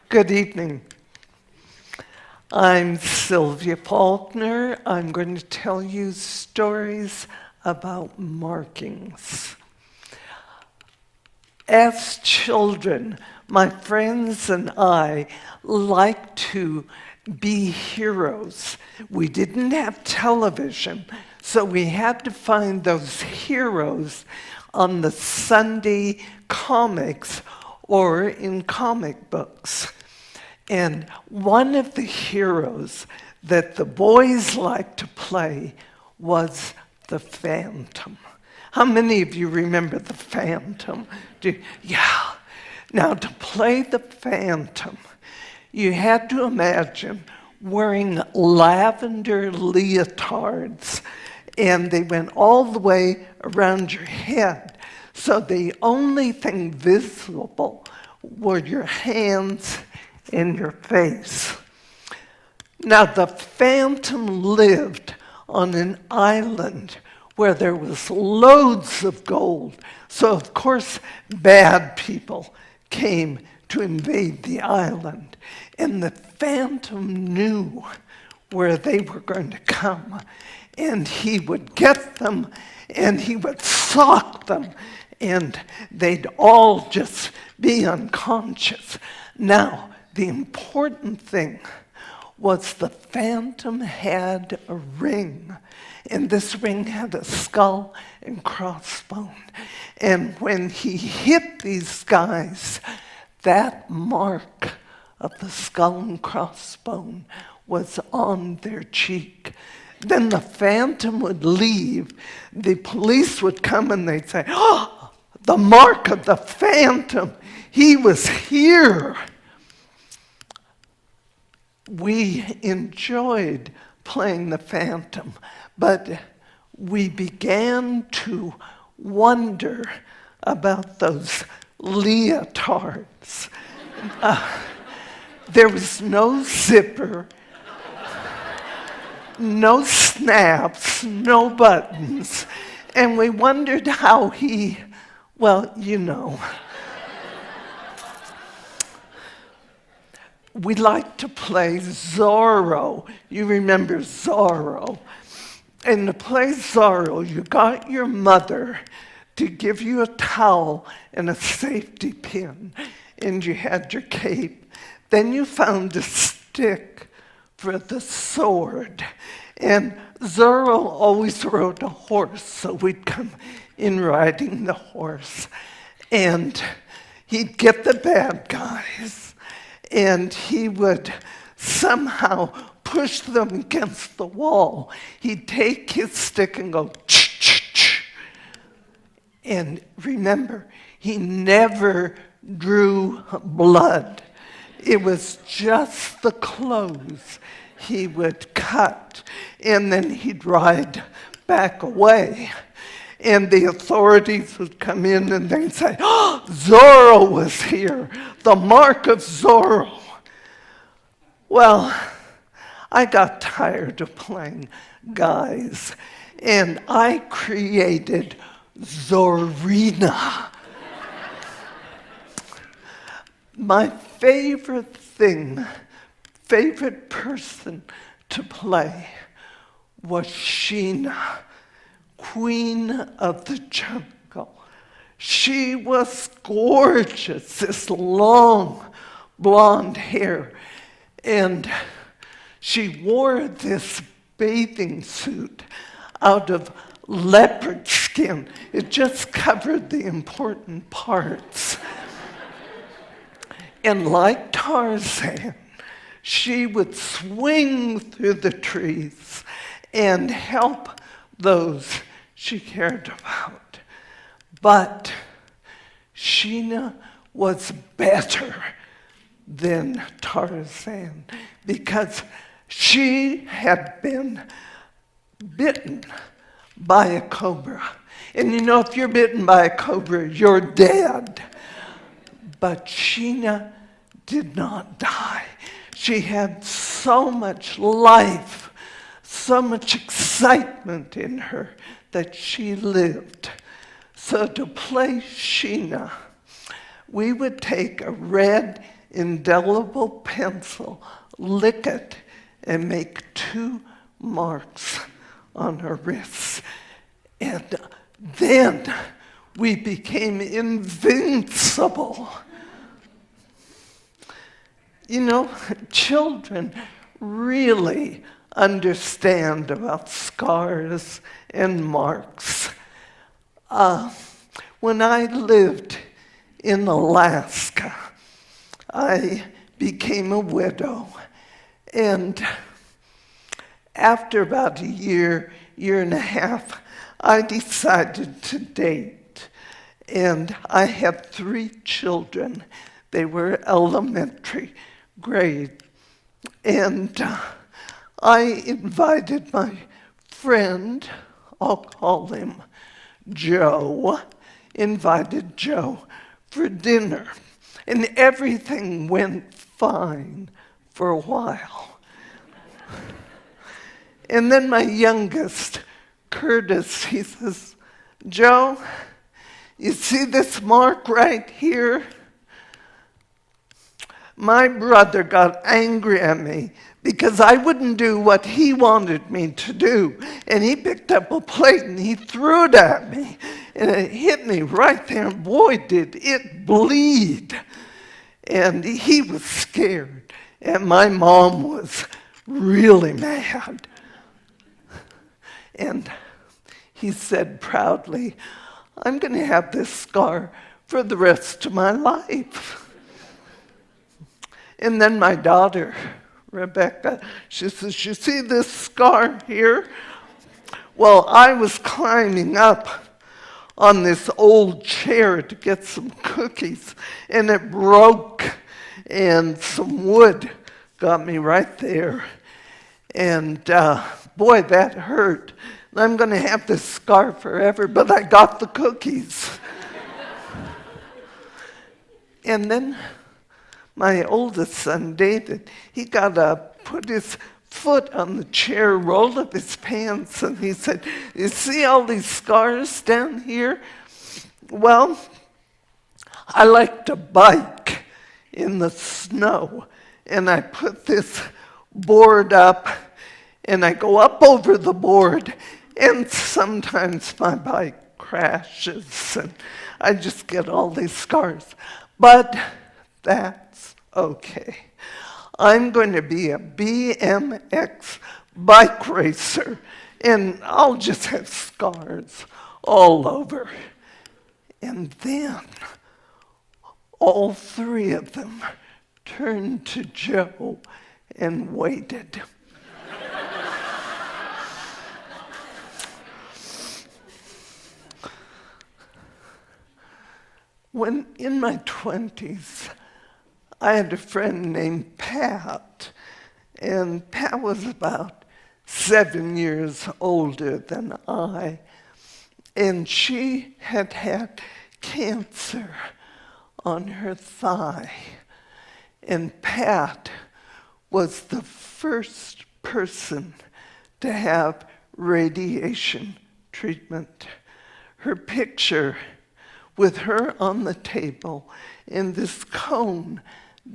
Good evening. I'm Sylvia Falconer. I'm going to tell you stories about markings. As children, my friends and I liked to be heroes. We didn't have television, so we had to find those heroes on the Sunday comics or in comic books. And one of the heroes that the boys liked to play was the Phantom. How many of you remember the Phantom? Yeah. Now, to play the Phantom, you had to imagine wearing lavender leotards, and they went all the way around your head. So the only thing visible were your hands and your face. Now, the Phantom lived on an island where there was loads of gold. So, of course, bad people came to invade the island. And the Phantom knew where they were going to come. And he would get them, and he would sock them, and they'd all just be unconscious. Now, the important thing was the Phantom had a ring, and this ring had a skull and crossbone. And when he hit these guys, that mark of the skull and crossbone was on their cheek. Then the Phantom would leave. The police would come and they'd say, "Oh, the mark of the Phantom, he was here." We enjoyed playing the Phantom, but we began to wonder about those leotards. There was no zipper, no snaps, no buttons, and we wondered how he, well, you know. We liked to play Zorro. You remember Zorro. And to play Zorro, you got your mother to give you a towel and a safety pin, and you had your cape. Then you found a stick for the sword. And Zorro always rode a horse, so we'd come in riding the horse. And he'd get the bad guys, and he would somehow push them against the wall. He'd take his stick and go, ch-ch-ch. And remember, he never drew blood. It was just the clothes he would cut, and then he'd ride back away. And the authorities would come in and they'd say, "Oh, Zorro was here, the mark of Zorro." Well, I got tired of playing guys, and I created Zorrina. My favorite person to play was Sheena, Queen of the Jungle. She was gorgeous, this long blonde hair, and she wore this bathing suit out of leopard skin. It just covered the important parts. And like Tarzan, she would swing through the trees and help those she cared about. But Sheena was better than Tarzan because she had been bitten by a cobra. And you know, if you're bitten by a cobra, you're dead. But Sheena did not die. She had so much life, so much excitement in her that she lived. So to play Sheena, we would take a red indelible pencil, lick it, and make 2 marks on her wrists. And then we became invincible. You know, children really understand about scars and marks. When I lived in Alaska, I became a widow. And after about a year and a half, I decided to date. And I had 3 children. They were elementary grade. And I invited my friend, I'll call him Joe, invited Joe for dinner. And everything went fine for a while. And then my youngest, Curtis, he says, "Joe, you see this mark right here? My brother got angry at me because I wouldn't do what he wanted me to do. And he picked up a plate and he threw it at me. And it hit me right there. And boy, did it bleed." And he was scared. And my mom was really mad. And he said proudly, "I'm going to have this scar for the rest of my life." And then my daughter, Rebecca, she says, "You see this scar here? Well, I was climbing up on this old chair to get some cookies, and it broke, and some wood got me right there. And boy, that hurt. And I'm going to have this scar forever, but I got the cookies." And then my oldest son, David, he got up, put his foot on the chair, rolled up his pants, and he said, "You see all these scars down here? Well, I like to bike in the snow, and I put this board up, and I go up over the board, and sometimes my bike crashes, and I just get all these scars. But that's okay. I'm going to be a BMX bike racer, and I'll just have scars all over." And then all 3 of them turned to Joe and waited. When in my 20s, I had a friend named Pat, and Pat was about 7 years older than I, and she had had cancer on her thigh. And Pat was the first person to have radiation treatment. Her picture with her on the table and this cone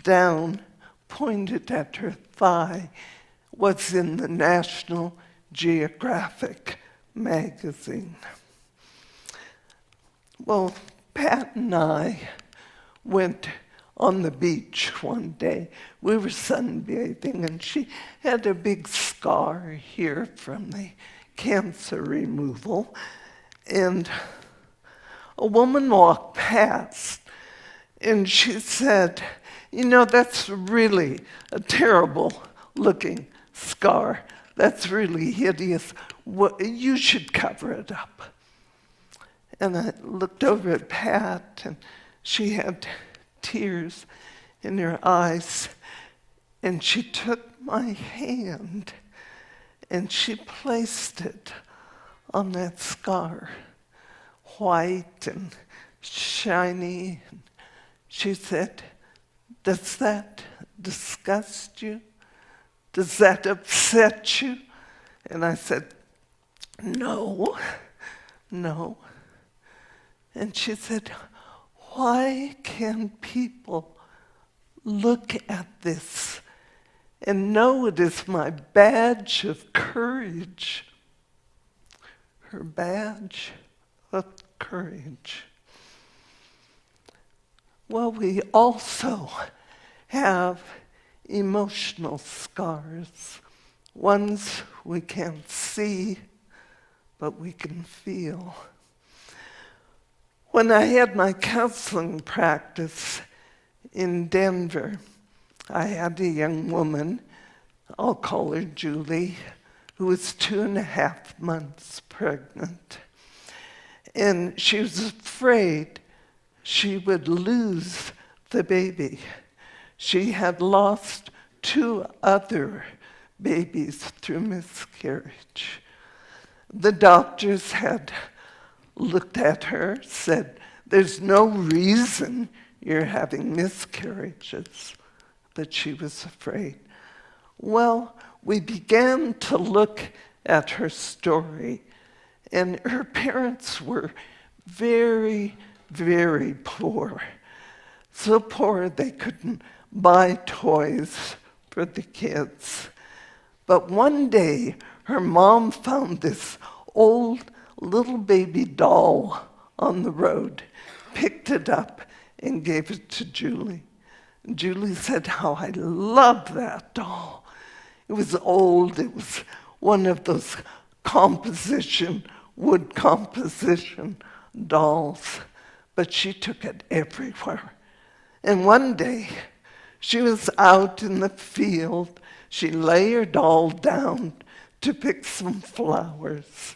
down pointed at her thigh was in the National Geographic magazine. Well, Pat and I went on the beach one day. We were sunbathing, and she had a big scar here from the cancer removal. And a woman walked past, and she said, "You know, that's really a terrible looking scar. That's really hideous. You should cover it up." And I looked over at Pat, and she had tears in her eyes, and she took my hand, and she placed it on that scar, white and shiny. And she said, "Does that disgust you? Does that upset you?" And I said, no. And she said, "Why can people look at this and know it is my badge of courage. Her badge of courage. Well, we also have emotional scars, ones we can't see, but we can feel. When I had my counseling practice in Denver, I had a young woman, I'll call her Julie, who was 2.5 months pregnant. And she was afraid she would lose the baby. She had lost 2 other babies through miscarriage. The doctors had looked at her, said, "There's no reason you're having miscarriages," but she was afraid. Well, we began to look at her story, and her parents were very, very poor. So poor they couldn't buy toys for the kids. But one day, her mom found this old little baby doll on the road, picked it up, and gave it to Julie. Julie said, "How I love that doll." It was old. It was one of those wood composition dolls. But she took it everywhere. And one day, she was out in the field. She lay her doll down to pick some flowers.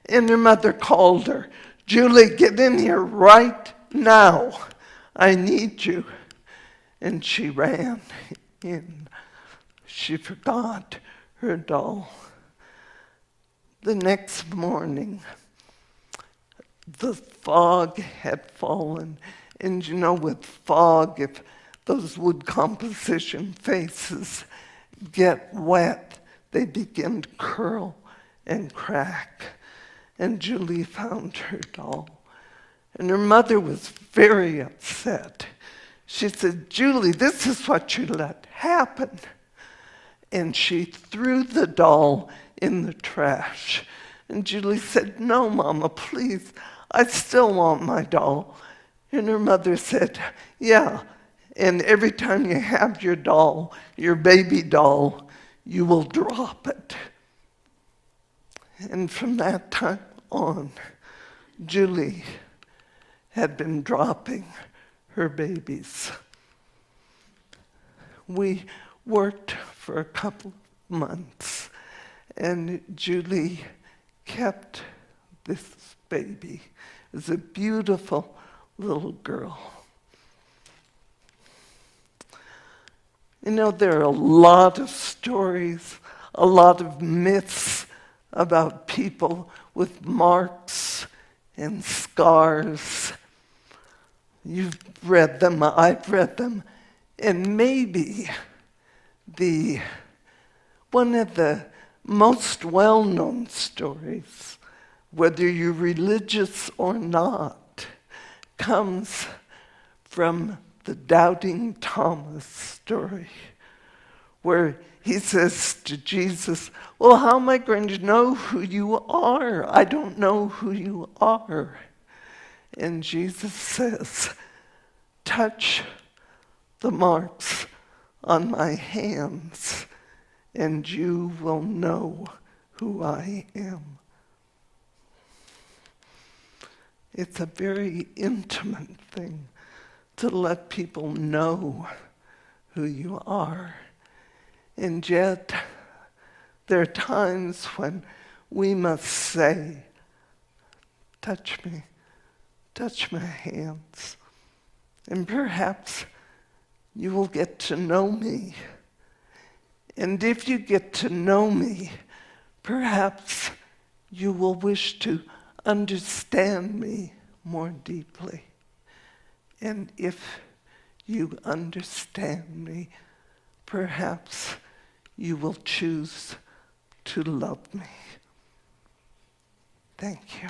And her mother called her, "Julie, get in here right now. I need you." And she ran in. She forgot her doll. The next morning, the fog had fallen. And you know, with fog, if those wood composition faces get wet, they begin to curl and crack. And Julie found her doll. And her mother was very upset. She said, "Julie, this is what you let happen." And she threw the doll in the trash. And Julie said, "No, Mama, please, I still want my doll." And her mother said, "Yeah, and every time you have your doll, your baby doll, you will drop it." And from that time on, Julie had been dropping her babies. We worked for a couple of months, and Julie kept this baby. It was a beautiful little girl. You know, there are a lot of stories, a lot of myths about people with marks and scars. You've read them, I've read them, and maybe one of the most well-known stories, whether you're religious or not, comes from the Doubting Thomas story, where he says to Jesus, "Well, how am I going to know who you are? I don't know who you are." And Jesus says, "Touch the marks on my hands, and you will know who I am." It's a very intimate thing to let people know who you are. And yet, there are times when we must say, "Touch me, touch my hands, and perhaps you will get to know me. And if you get to know me, perhaps you will wish to understand me more deeply. And if you understand me, perhaps you will choose to love me." Thank you.